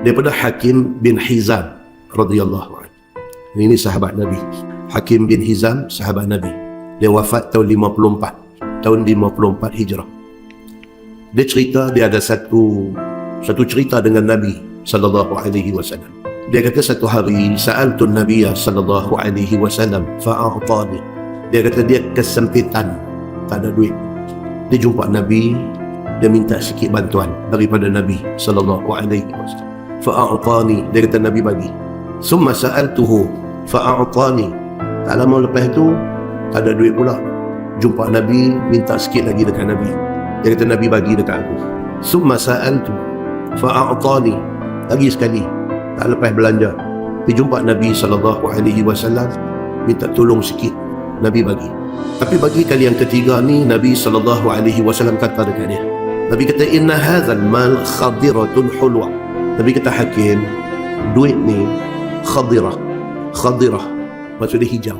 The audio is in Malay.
daripada Hakim bin Hizam radhiyallahu anhu. Ini sahabat Nabi. Hakim bin Hizam, sahabat Nabi. Dia wafat tahun 54 Hijrah. Dia cerita, dia ada satu cerita dengan Nabi sallallahu alaihi wasallam. Dia kata satu hari, sa'altu Nabiya sallallahu alaihi wasallam fa'a'tani. Dia kata dia kesempitan, tak ada duit. Dia jumpa Nabi, dia minta sikit bantuan daripada Nabi sallallahu alaihi wasallam. Fa'a'tani, dia kata Nabi bagi. Summa sa'altuhu fa'a'tani. Tak lama lepas tu, tak ada duit pula. Jumpa Nabi, minta sikit lagi dekat Nabi. Dia kata Nabi bagi dekat aku. Summa sa'altu fa'a'tani. Lagi sekali, tak lepas belanja, pergi jumpa Nabi SAW, minta tolong sikit. Nabi bagi. Tapi bagi kali yang ketiga ni, Nabi SAW kata dekat dia, Nabi kata, inna hadzal mal khadiratun hulwa. Nabi kata, Hakim, duit ni khadirah maksudnya hijau.